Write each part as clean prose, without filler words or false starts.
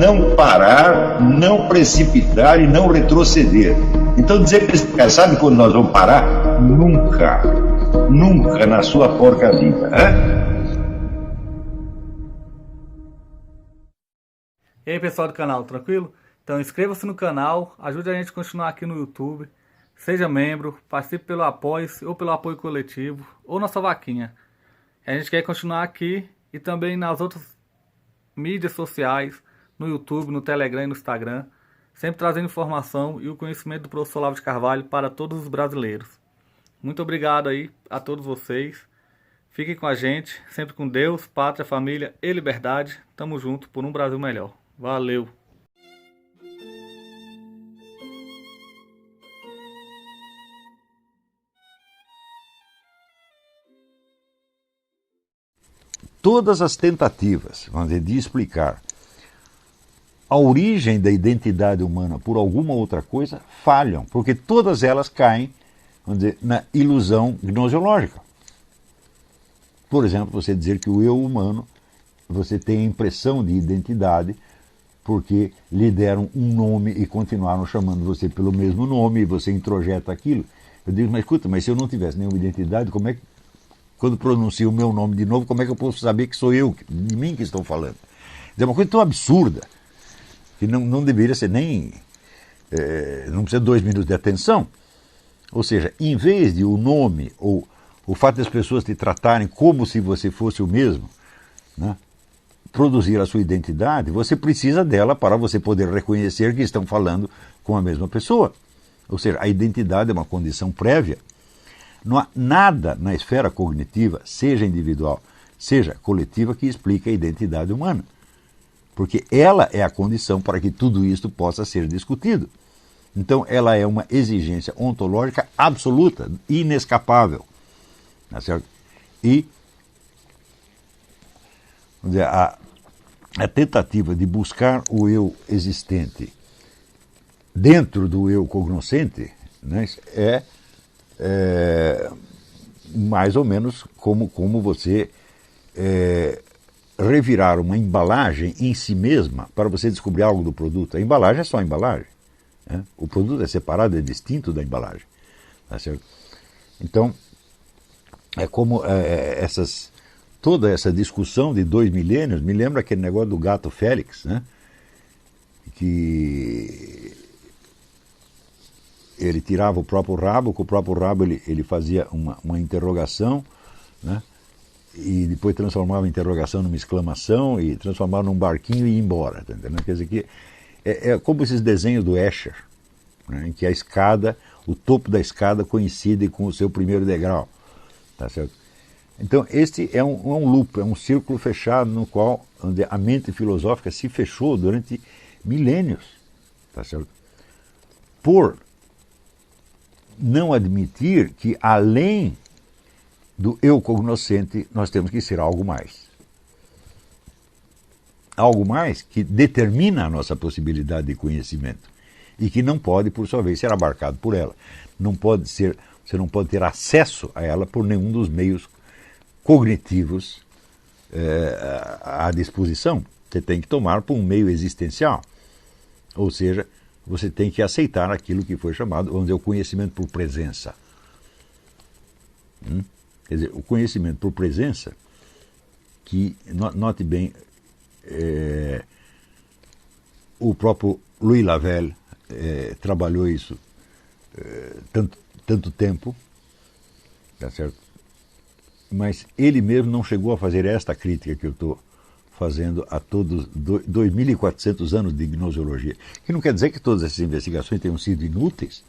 não parar, não precipitar e não retroceder. Então dizer para esse cara, sabe quando nós vamos parar? Nunca. Nunca na sua porca vida. E aí, pessoal do canal, tranquilo? Então inscreva-se no canal, ajude a gente a continuar aqui no YouTube, seja membro, participe pelo apoio ou pelo apoio coletivo ou nossa vaquinha. A gente quer continuar aqui e também nas outras mídias sociais, no YouTube, no Telegram e no Instagram, sempre trazendo informação e o conhecimento do professor Olavo de Carvalho para todos os brasileiros. Muito obrigado aí a todos vocês. Fiquem com a gente, sempre com Deus, pátria, família e liberdade. Tamo junto por um Brasil melhor. Valeu! Todas as tentativas, vamos dizer, de explicar a origem da identidade humana por alguma outra coisa falham, porque todas elas caem, vamos dizer, na ilusão gnoseológica. Por exemplo, você dizer que o eu humano, você tem a impressão de identidade porque lhe deram um nome e continuaram chamando você pelo mesmo nome e você introjeta aquilo. Eu digo, mas escuta, mas se eu não tivesse nenhuma identidade, como é que, quando pronuncio o meu nome de novo, como é que eu posso saber que sou eu, de mim que estão falando? É uma coisa tão absurda que não deveria ser nem... não precisa de 2 minutos de atenção. Ou seja, em vez de o nome ou o fato das pessoas te tratarem como se você fosse o mesmo, né, produzir a sua identidade, você precisa dela para você poder reconhecer que estão falando com a mesma pessoa. Ou seja, a identidade é uma condição prévia. Não há nada na esfera cognitiva, seja individual, seja coletiva, que explique a identidade humana. Porque ela é a condição para que tudo isto possa ser discutido. Então, ela é uma exigência ontológica absoluta, inescapável. Tá certo? E vamos dizer, a tentativa de buscar o eu existente dentro do eu cognoscente, né, é mais ou menos como você revirar uma embalagem em si mesma para você descobrir algo do produto. A embalagem é só a embalagem. Né? O produto é separado, é distinto da embalagem. Tá certo? Então, é como toda essa discussão de 2 milênios me lembra aquele negócio do gato Félix, né? Que ele tirava o próprio rabo, com o próprio rabo ele fazia uma interrogação, né? E depois transformava a interrogação numa exclamação e transformava num barquinho e ia embora. Tá entendendo? Quer dizer que é como esses desenhos do Escher, né? Em que a escada, o topo da escada coincide com o seu primeiro degrau. Tá certo? Então, este é um loop, é um círculo fechado no qual a mente filosófica se fechou durante milênios. Tá certo? Por não admitir que, além do eu cognoscente, nós temos que ser algo mais. Algo mais que determina a nossa possibilidade de conhecimento e que não pode, por sua vez, ser abarcado por ela. Você não pode ter acesso a ela por nenhum dos meios cognitivos à disposição. Você tem que tomar por um meio existencial. Ou seja, você tem que aceitar aquilo que foi chamado, vamos dizer, o conhecimento por presença. Quer dizer, o conhecimento por presença, que, note bem, o próprio Louis Lavelle trabalhou isso tanto tempo, tá certo? Mas ele mesmo não chegou a fazer esta crítica que eu estou fazendo a todos 2.400 anos de gnoseologia. Que não quer dizer que todas essas investigações tenham sido inúteis.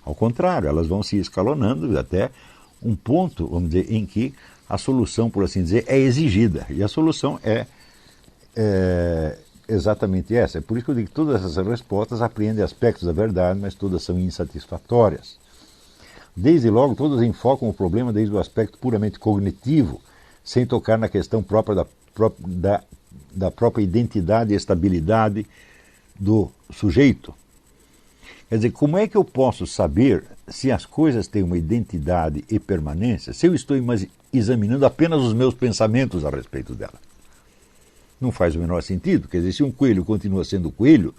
Ao contrário, elas vão se escalonando até um ponto, vamos dizer, em que a solução, por assim dizer, é exigida. E a solução é exatamente essa. É por isso que eu digo que todas essas respostas apreendem aspectos da verdade, mas todas são insatisfatórias. Desde logo, todas enfocam o problema desde o aspecto puramente cognitivo, sem tocar na questão própria da própria identidade e estabilidade do sujeito. Quer dizer, como é que eu posso saber se as coisas têm uma identidade e permanência se eu estou examinando apenas os meus pensamentos a respeito dela? Não faz o menor sentido. Quer dizer, se um coelho continua sendo coelho,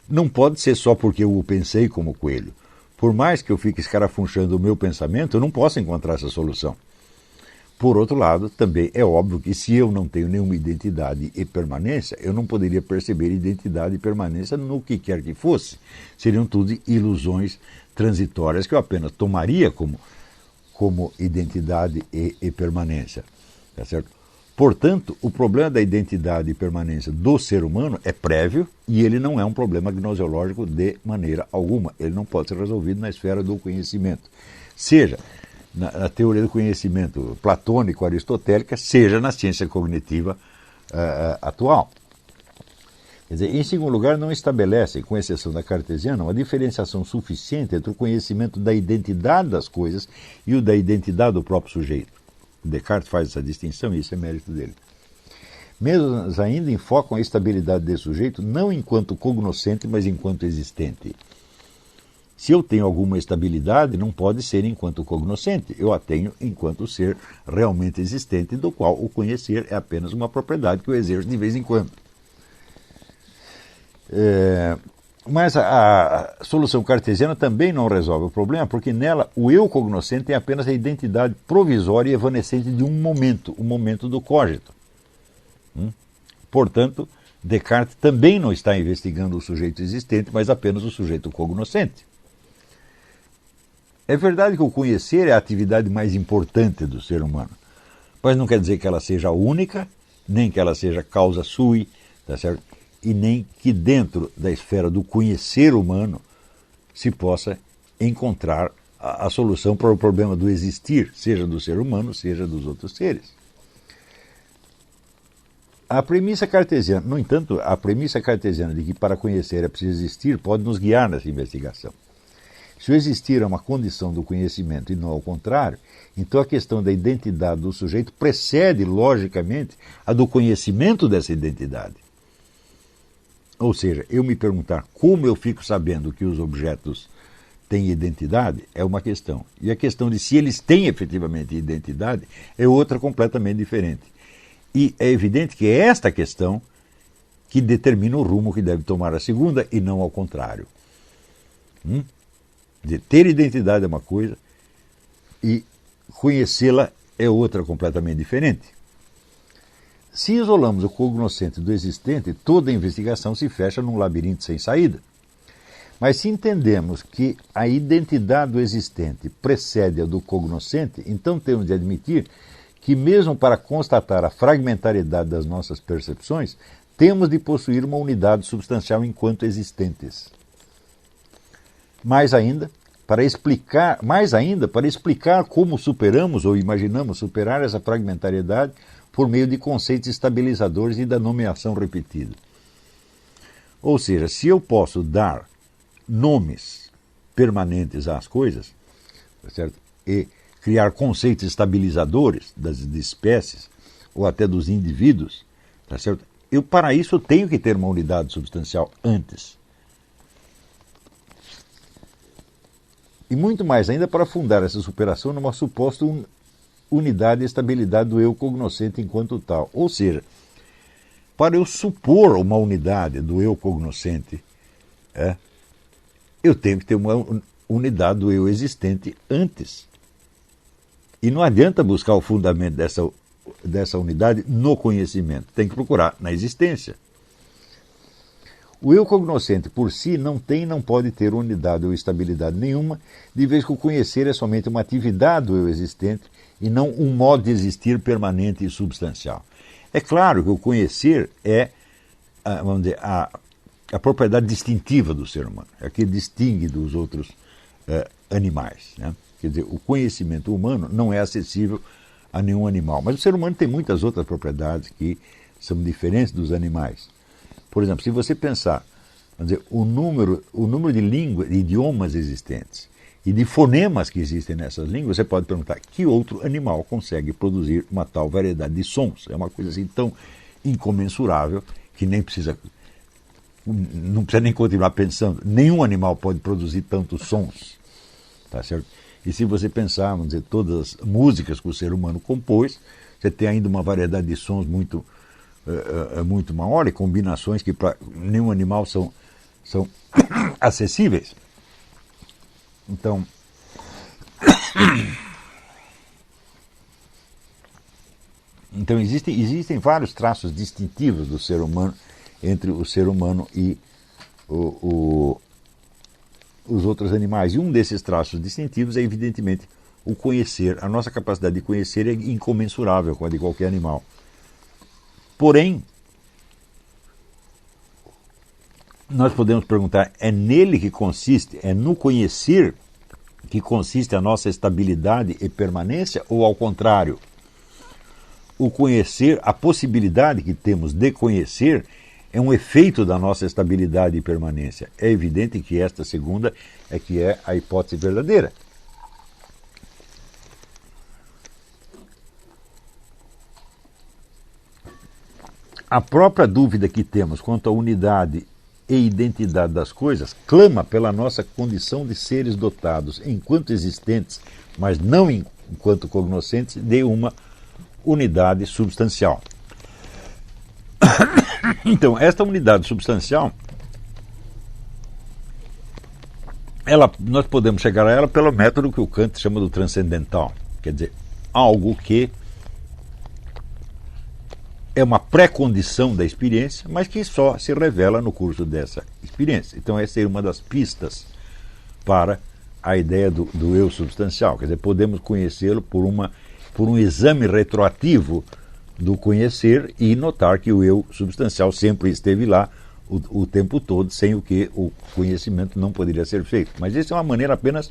não pode ser só porque eu o pensei como coelho. Por mais que eu fique escarafunchando o meu pensamento, eu não posso encontrar essa solução. Por outro lado, também é óbvio que se eu não tenho nenhuma identidade e permanência, eu não poderia perceber identidade e permanência no que quer que fosse. Seriam tudo ilusões transitórias que eu apenas tomaria como identidade e permanência. Tá certo? Portanto, o problema da identidade e permanência do ser humano é prévio e ele não é um problema gnoseológico de maneira alguma. Ele não pode ser resolvido na esfera do conhecimento. Seja na teoria do conhecimento platônico, aristotélica, seja na ciência cognitiva atual. Quer dizer, em segundo lugar, não estabelece, com exceção da cartesiana, uma diferenciação suficiente entre o conhecimento da identidade das coisas e o da identidade do próprio sujeito. Descartes faz essa distinção e isso é mérito dele. Mesmo ainda enfocam a estabilidade desse sujeito não enquanto cognoscente, mas enquanto existente. Se eu tenho alguma estabilidade, não pode ser enquanto cognoscente. Eu a tenho enquanto ser realmente existente, do qual o conhecer é apenas uma propriedade que eu exerço de vez em quando. Mas a solução cartesiana também não resolve o problema, porque nela o eu cognoscente é apenas a identidade provisória e evanescente de um momento, o momento do cogito. Portanto, Descartes também não está investigando o sujeito existente, mas apenas o sujeito cognoscente. É verdade que o conhecer é a atividade mais importante do ser humano, mas não quer dizer que ela seja única, nem que ela seja causa sui, tá certo? E nem que dentro da esfera do conhecer humano se possa encontrar a solução para o problema do existir, seja do ser humano, seja dos outros seres. A premissa cartesiana, no entanto, a premissa cartesiana de que para conhecer é preciso existir pode nos guiar nessa investigação. Se o existir é uma condição do conhecimento e não ao contrário, então a questão da identidade do sujeito precede, logicamente, a do conhecimento dessa identidade. Ou seja, eu me perguntar como eu fico sabendo que os objetos têm identidade é uma questão. E a questão de se eles têm efetivamente identidade é outra completamente diferente. E é evidente que é esta questão que determina o rumo que deve tomar a segunda e não ao contrário. De ter identidade é uma coisa e conhecê-la é outra completamente diferente. Se isolamos o cognoscente do existente, toda a investigação se fecha num labirinto sem saída. Mas se entendemos que a identidade do existente precede a do cognoscente, então temos de admitir que mesmo para constatar a fragmentariedade das nossas percepções, temos de possuir uma unidade substancial enquanto existentes. Mais ainda, para explicar como superamos ou imaginamos superar essa fragmentariedade por meio de conceitos estabilizadores e da nomeação repetida. Ou seja, se eu posso dar nomes permanentes às coisas, certo? E criar conceitos estabilizadores das espécies ou até dos indivíduos, tá certo? Para isso eu tenho que ter uma unidade substancial antes. E muito mais ainda para fundar essa superação numa suposta unidade e estabilidade do eu cognoscente enquanto tal. Ou seja, para eu supor uma unidade do eu cognoscente, eu tenho que ter uma unidade do eu existente antes. E não adianta buscar o fundamento dessa unidade no conhecimento, tem que procurar na existência. O eu cognoscente por si não tem e não pode ter unidade ou estabilidade nenhuma, de vez que o conhecer é somente uma atividade do eu existente e não um modo de existir permanente e substancial. É claro que o conhecer é, vamos dizer, a propriedade distintiva do ser humano, é o que distingue dos outros animais, né? Quer dizer, o conhecimento humano não é acessível a nenhum animal, mas o ser humano tem muitas outras propriedades que são diferentes dos animais. Por exemplo, se você pensar, vamos dizer, o número de línguas, de idiomas existentes e de fonemas que existem nessas línguas, você pode perguntar que outro animal consegue produzir uma tal variedade de sons. É uma coisa assim tão incomensurável que não precisa nem continuar pensando. Nenhum animal pode produzir tantos sons, tá certo? E se você pensar, vamos dizer, todas as músicas que o ser humano compôs, você tem ainda uma variedade de sons muito muito maior, e combinações que para nenhum animal são acessíveis. Então, existem vários traços distintivos do ser humano entre o ser humano e os outros animais. E um desses traços distintivos é, evidentemente, o conhecer. A nossa capacidade de conhecer é incomensurável com a de qualquer animal. Porém, nós podemos perguntar, é nele que consiste, é no conhecer que consiste a nossa estabilidade e permanência, ou ao contrário? O conhecer, a possibilidade que temos de conhecer, é um efeito da nossa estabilidade e permanência. É evidente que esta segunda é que é a hipótese verdadeira. A própria dúvida que temos quanto à unidade e identidade das coisas clama pela nossa condição de seres dotados, enquanto existentes, mas não enquanto cognoscentes, de uma unidade substancial. Então, esta unidade substancial, nós podemos chegar a ela pelo método que o Kant chama do transcendental, quer dizer, algo que é uma pré-condição da experiência, mas que só se revela no curso dessa experiência. Então essa é uma das pistas para a ideia do eu substancial. Quer dizer, podemos conhecê-lo por um exame retroativo do conhecer e notar que o eu substancial sempre esteve lá o tempo todo, sem o que o conhecimento não poderia ser feito. Mas isso é uma maneira apenas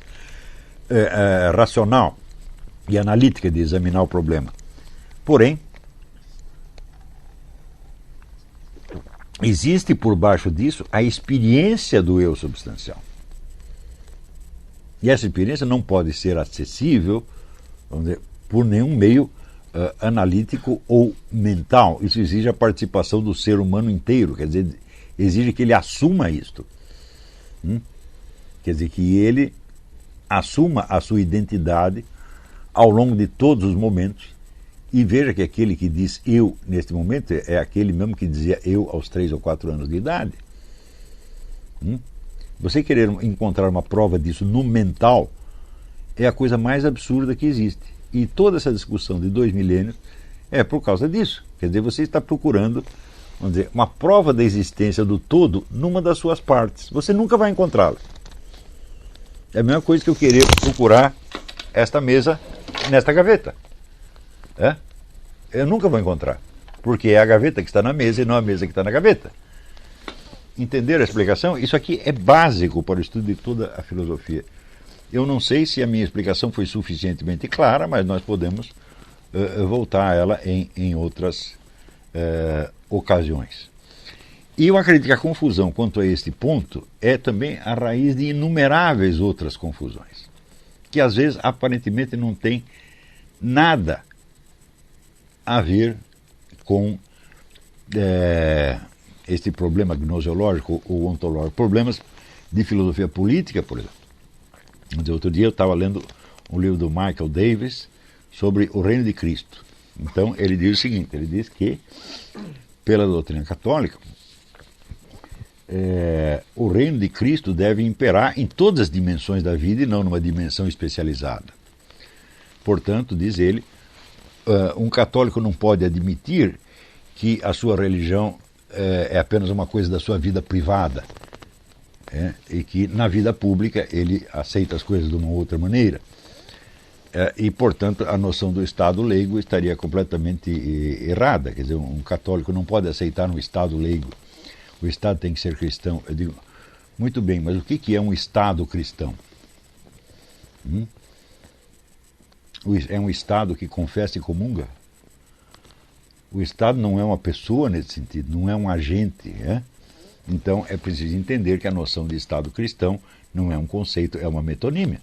racional e analítica de examinar o problema. Porém, existe por baixo disso a experiência do eu substancial. E essa experiência não pode ser acessível, vamos dizer, por nenhum meio analítico ou mental. Isso exige a participação do ser humano inteiro, quer dizer, exige que ele assuma isto. Quer dizer, que ele assuma a sua identidade ao longo de todos os momentos. E veja que aquele que diz eu neste momento é aquele mesmo que dizia eu aos 3 ou 4 anos de idade. Você querer encontrar uma prova disso no mental é a coisa mais absurda que existe. E toda essa discussão de 2 milênios é por causa disso. Quer dizer, você está procurando, vamos dizer, uma prova da existência do todo numa das suas partes. Você nunca vai encontrá-la. É a mesma coisa que eu querer procurar esta mesa nesta gaveta. Eu nunca vou encontrar, porque é a gaveta que está na mesa e não a mesa que está na gaveta. Entenderam a explicação? Isso aqui é básico para o estudo de toda a filosofia. Eu não sei se a minha explicação foi suficientemente clara, mas nós podemos voltar a ela em outras ocasiões. E eu acredito que a confusão quanto a este ponto é também a raiz de inumeráveis outras confusões, que às vezes aparentemente não tem nada a ver com este problema gnoseológico ou ontológico. Problemas de filosofia política, por exemplo. Outro dia eu estava lendo um livro do Michael Davis sobre o reino de Cristo. Então ele diz o seguinte, ele diz que, pela doutrina católica, o reino de Cristo deve imperar em todas as dimensões da vida e não numa dimensão especializada. Portanto, diz ele, um católico não pode admitir que a sua religião é apenas uma coisa da sua vida privada, e que na vida pública ele aceita as coisas de uma outra maneira. E, portanto, a noção do Estado leigo estaria completamente errada. Quer dizer, um católico não pode aceitar um Estado leigo. O Estado tem que ser cristão. Eu digo, muito bem, mas o que é um Estado cristão? É um Estado que confessa e comunga? O Estado não é uma pessoa nesse sentido, não é um agente. Então é preciso entender que a noção de Estado cristão não é um conceito, é uma metonímia.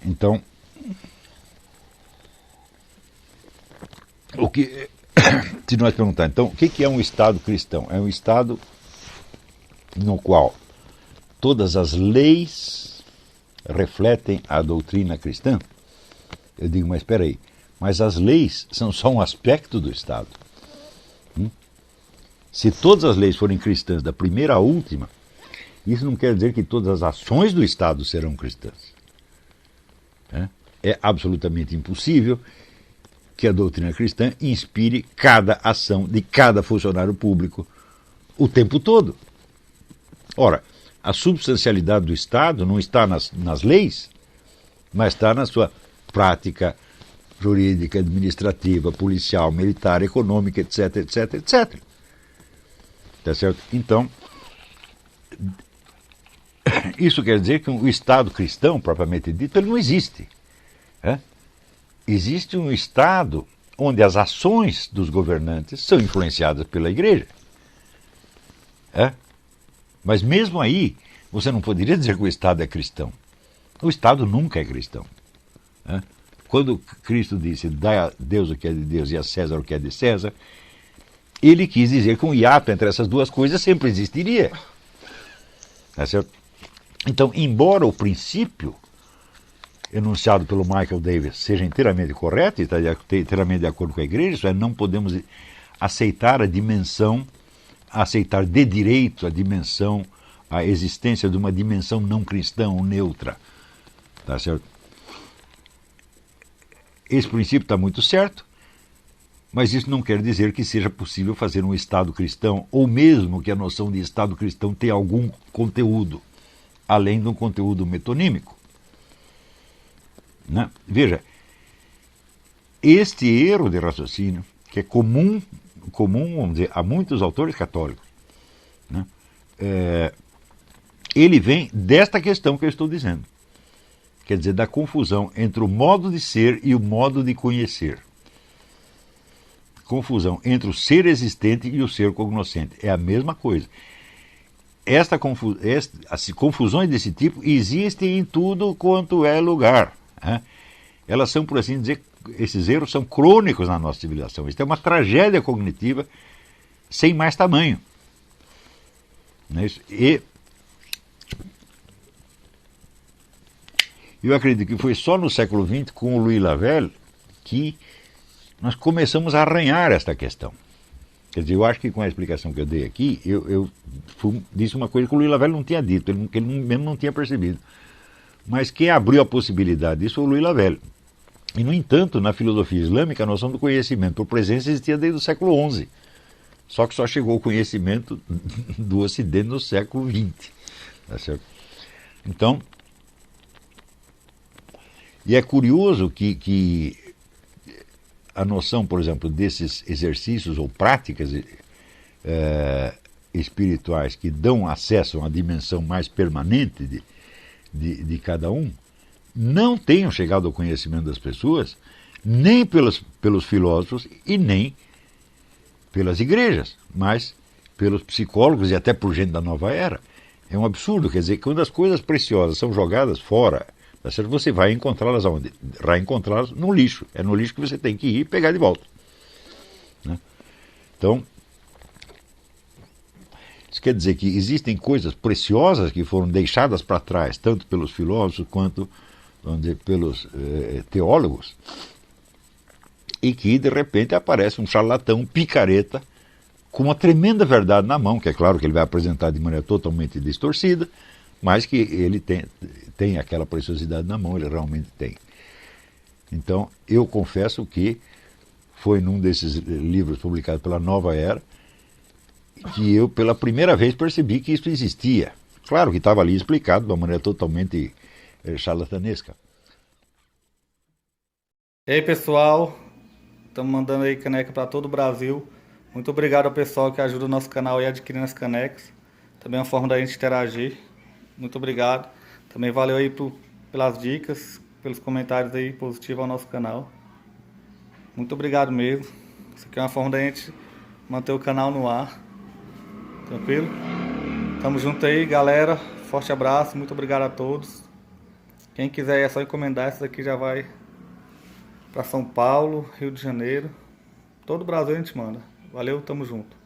Então, se nós perguntarmos, então, o que é um Estado cristão? É um Estado no qual todas as leis refletem a doutrina cristã? Eu digo, mas espera aí, Mas as leis são só um aspecto do Estado. Se todas as leis forem cristãs, da primeira à última, isso não quer dizer que todas as ações do Estado serão cristãs. É absolutamente impossível que a doutrina cristã inspire cada ação de cada funcionário público o tempo todo. Ora, a substancialidade do Estado não está nas leis, mas está na sua prática jurídica, administrativa, policial, militar, econômica, etc, etc, etc. Tá certo? Então, isso quer dizer que o Estado cristão, propriamente dito, ele não existe. Existe um Estado onde as ações dos governantes são influenciadas pela Igreja. Mas mesmo aí, você não poderia dizer que o Estado é cristão. O Estado nunca é cristão. Quando Cristo disse, dá a Deus o que é de Deus e a César o que é de César, ele quis dizer que um hiato entre essas duas coisas sempre existiria. Tá certo? Então, embora o princípio enunciado pelo Michael Davis seja inteiramente correto e está inteiramente de acordo com a Igreja, isso é, não podemos aceitar aceitar de direito a existência de uma dimensão não cristã ou neutra. Tá certo? Esse princípio está muito certo, mas isso não quer dizer que seja possível fazer um Estado cristão, ou mesmo que a noção de Estado cristão tenha algum conteúdo, além de um conteúdo metonímico. Veja, este erro de raciocínio, que é comum, vamos dizer, a muitos autores católicos, ele vem desta questão que eu estou dizendo. Quer dizer, da confusão entre o modo de ser e o modo de conhecer. Confusão entre o ser existente e o ser cognoscente. É a mesma coisa. As confusões desse tipo existem em tudo quanto é lugar. Elas são, por assim dizer, esses erros são crônicos na nossa civilização. Isso é uma tragédia cognitiva sem mais tamanho. Não é isso? E eu acredito que foi só no século XX, com o Louis Lavelle, que nós começamos a arranhar esta questão. Quer dizer, eu acho que com a explicação que eu dei aqui, eu disse uma coisa que o Louis Lavelle não tinha dito, que ele mesmo não tinha percebido. Mas quem abriu a possibilidade disso foi o Louis Lavelle. E, no entanto, na filosofia islâmica, a noção do conhecimento por presença existia desde o século XI. Só que só chegou o conhecimento do Ocidente no século XX. Tá certo? Então, e é curioso que a noção, por exemplo, desses exercícios ou práticas espirituais que dão acesso a uma dimensão mais permanente de cada um, não tenham chegado ao conhecimento das pessoas, nem pelos filósofos e nem pelas igrejas, mas pelos psicólogos e até por gente da nova era. É um absurdo, quer dizer, quando as coisas preciosas são jogadas fora, tá certo? Você vai encontrá-las aonde? Vai encontrá-las no lixo. É no lixo que você tem que ir e pegar de volta. Então, isso quer dizer que existem coisas preciosas que foram deixadas para trás, tanto pelos filósofos quanto, vamos dizer, pelos teólogos, e que de repente aparece um charlatão, um picareta, com uma tremenda verdade na mão, que é claro que ele vai apresentar de maneira totalmente distorcida, mas que ele tem aquela preciosidade na mão, ele realmente tem. Então, eu confesso que foi num desses livros publicados pela Nova Era que eu, pela primeira vez, percebi que isso existia. Claro que estava ali explicado de uma maneira totalmente charlatanesca. E aí, pessoal, estamos mandando aí caneca para todo o Brasil. Muito obrigado ao pessoal que ajuda o nosso canal aí adquirindo as canecas. Também é uma forma da gente interagir. Muito obrigado. Também valeu aí pelas dicas, pelos comentários aí positivos ao nosso canal. Muito obrigado mesmo. Isso aqui é uma forma da gente manter o canal no ar. Tranquilo? Tamo junto aí, galera. Forte abraço, muito obrigado a todos. Quem quiser é só encomendar, essa daqui já vai para São Paulo, Rio de Janeiro. Todo o Brasil a gente manda. Valeu, tamo junto.